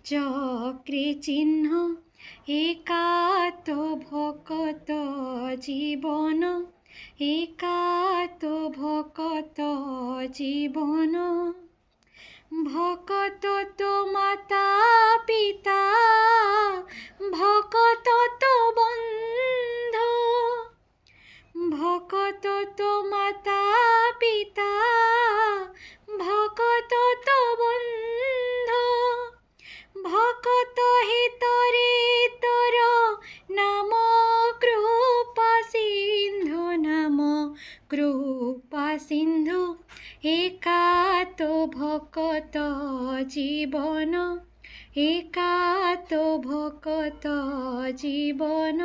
চক্রে চিহ্ন একাত ভকত জীবন, একাত ভকত জীবন। ভকত তো মাতা পিতা, ভকত তো বন্ধু, ভকত তো মাতা পিতা, ভকত তো বন্ধু। ভকত হিতরে তোর নাম কৃপা সিন্ধু, নাম কৃপা সিন্ধু। একাত ভকত জীবন, একাত ভকত জীবন।